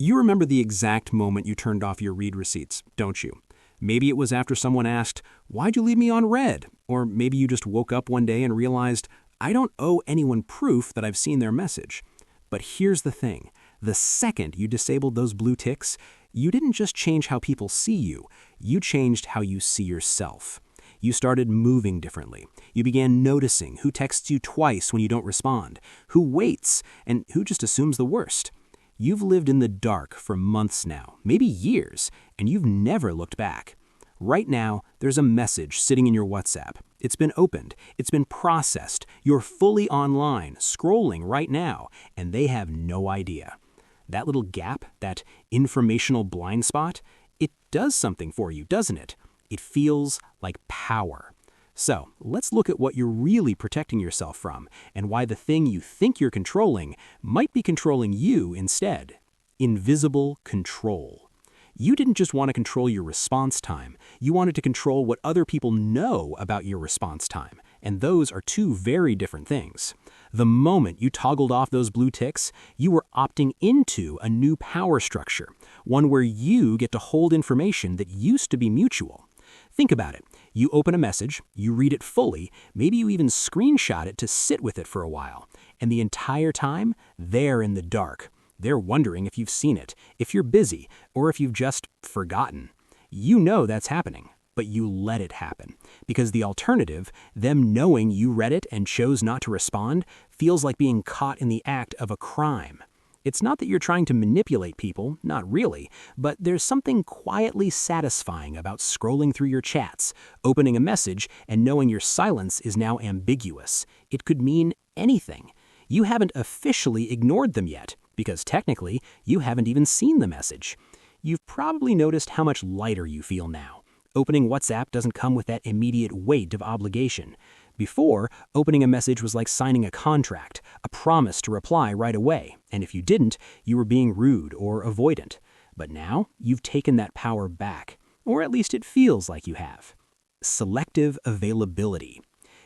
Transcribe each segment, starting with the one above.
You remember the exact moment you turned off your read receipts, don't you? Maybe it was after someone asked, "Why'd you leave me on red?" Or maybe you just woke up one day and realized, "I don't owe anyone proof that I've seen their message." But here's the thing. The second you disabled those blue ticks, you didn't just change how people see you changed how you see yourself. You started moving differently. You began noticing who texts you twice when you don't respond, who waits, and who just assumes the worst. You've lived in the dark for months now, maybe years, and you've never looked back. Right now, there's a message sitting in your WhatsApp. It's been opened. It's been processed. You're fully online, scrolling right now, and they have no idea. That little gap, that informational blind spot, it does something for you, doesn't it? It feels like power. So, let's look at what you're really protecting yourself from and why the thing you think you're controlling might be controlling you instead. Invisible control. You didn't just want to control your response time. You wanted to control what other people know about your response time. And those are two very different things. The moment you toggled off those blue ticks, you were opting into a new power structure, one where you get to hold information that used to be mutual. Think about it. You open a message, you read it fully, maybe you even screenshot it to sit with it for a while. And the entire time, they're in the dark. They're wondering if you've seen it, if you're busy, or if you've just forgotten. You know that's happening, but you let it happen. Because the alternative, them knowing you read it and chose not to respond, feels like being caught in the act of a crime. It's not that you're trying to manipulate people, not really, but there's something quietly satisfying about scrolling through your chats, opening a message, and knowing your silence is now ambiguous. It could mean anything. You haven't officially ignored them yet, because technically, you haven't even seen the message. You've probably noticed how much lighter you feel now. Opening WhatsApp doesn't come with that immediate weight of obligation. Before, opening a message was like signing a contract, a promise to reply right away, and if you didn't, you were being rude or avoidant. But now, you've taken that power back, or at least it feels like you have. Selective availability.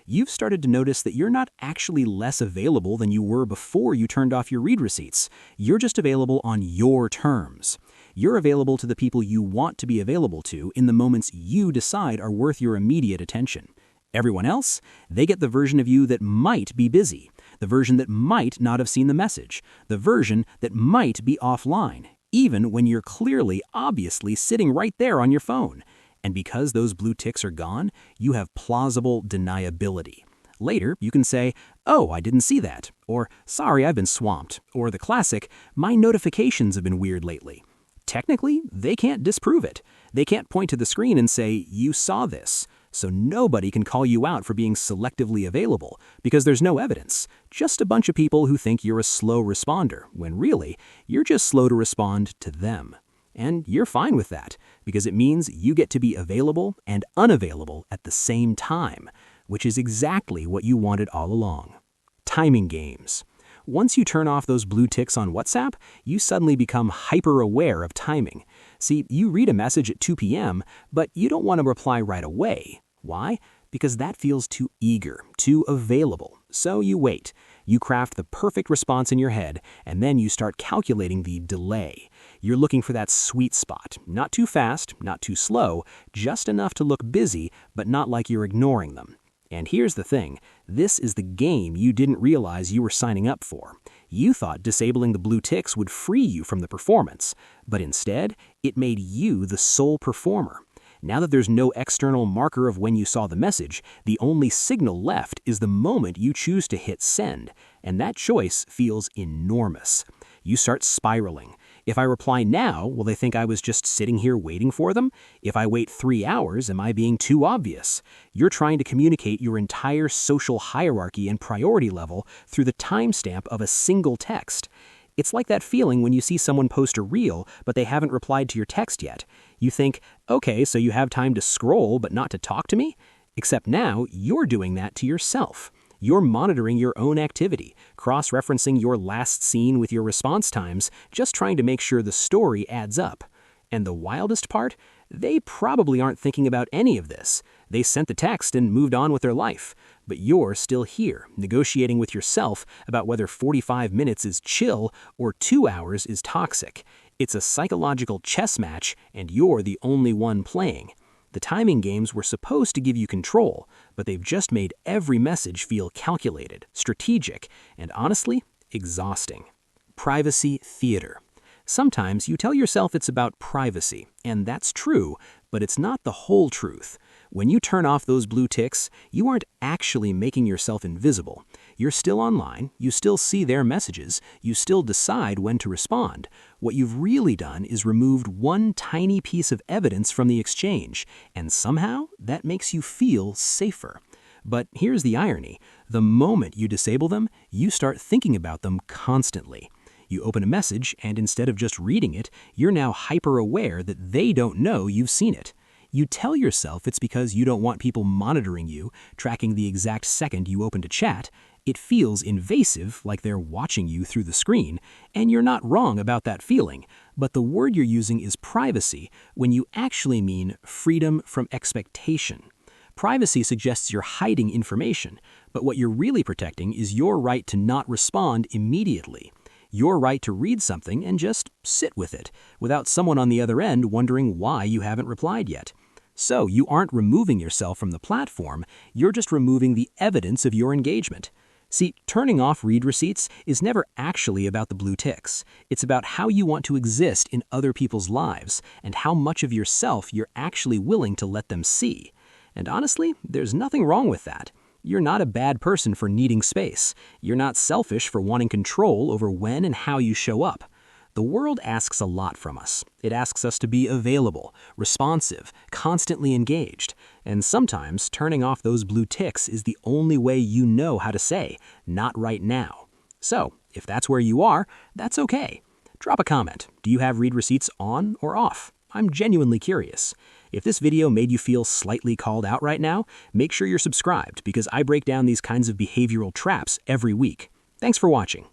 You've started to notice that you're not actually less available than you were before you turned off your read receipts. You're just available on your terms. You're available to the people you want to be available to in the moments you decide are worth your immediate attention. Everyone else, they get the version of you that might be busy, the version that might not have seen the message, the version that might be offline, even when you're clearly, obviously sitting right there on your phone. And because those blue ticks are gone, you have plausible deniability. Later, you can say, "Oh, I didn't see that," or "Sorry, I've been swamped," or the classic, "My notifications have been weird lately." Technically, they can't disprove it. They can't point to the screen and say, "You saw this." So nobody can call you out for being selectively available because there's no evidence. Just a bunch of people who think you're a slow responder, when really, you're just slow to respond to them. And you're fine with that because it means you get to be available and unavailable at the same time, which is exactly what you wanted all along. Timing games. Once you turn off those blue ticks on WhatsApp, you suddenly become hyper-aware of timing. See, you read a message at 2 p.m., but you don't want to reply right away. Why? Because that feels too eager, too available. So you wait. You craft the perfect response in your head, and then you start calculating the delay. You're looking for that sweet spot, not too fast, not too slow, just enough to look busy, but not like you're ignoring them. And here's the thing, this is the game you didn't realize you were signing up for. You thought disabling the blue ticks would free you from the performance, but instead, it made you the sole performer. Now that there's no external marker of when you saw the message, the only signal left is the moment you choose to hit send, and that choice feels enormous. You start spiraling. If I reply now, will they think I was just sitting here waiting for them? If I wait 3 hours, am I being too obvious? You're trying to communicate your entire social hierarchy and priority level through the timestamp of a single text. It's like that feeling when you see someone post a reel, but they haven't replied to your text yet. You think, okay, so you have time to scroll, but not to talk to me? Except now, you're doing that to yourself. You're monitoring your own activity, cross-referencing your last scene with your response times, just trying to make sure the story adds up. And the wildest part? They probably aren't thinking about any of this. They sent the text and moved on with their life. But you're still here, negotiating with yourself about whether 45 minutes is chill or 2 hours is toxic. It's a psychological chess match, and you're the only one playing. The timing games were supposed to give you control, but they've just made every message feel calculated, strategic, and honestly, exhausting. Privacy theater. Sometimes you tell yourself it's about privacy, and that's true, but it's not the whole truth. When you turn off those blue ticks, you aren't actually making yourself invisible. You're still online, you still see their messages, you still decide when to respond. What you've really done is removed one tiny piece of evidence from the exchange, and somehow that makes you feel safer. But here's the irony. The moment you disable them, you start thinking about them constantly. You open a message, and instead of just reading it, you're now hyper-aware that they don't know you've seen it. You tell yourself it's because you don't want people monitoring you, tracking the exact second you open to chat. It feels invasive, like they're watching you through the screen, and you're not wrong about that feeling. But the word you're using is privacy, when you actually mean freedom from expectation. Privacy suggests you're hiding information, but what you're really protecting is your right to not respond immediately. Your right to read something and just sit with it, without someone on the other end wondering why you haven't replied yet. So you aren't removing yourself from the platform, you're just removing the evidence of your engagement. See, turning off read receipts is never actually about the blue ticks. It's about how you want to exist in other people's lives, and how much of yourself you're actually willing to let them see. And honestly, there's nothing wrong with that. You're not a bad person for needing space. You're not selfish for wanting control over when and how you show up. The world asks a lot from us. It asks us to be available, responsive, constantly engaged. And sometimes turning off those blue ticks is the only way you know how to say, "Not right now." So, if that's where you are, that's okay. Drop a comment. Do you have read receipts on or off? I'm genuinely curious. If this video made you feel slightly called out right now, make sure you're subscribed because I break down these kinds of behavioral traps every week. Thanks for watching.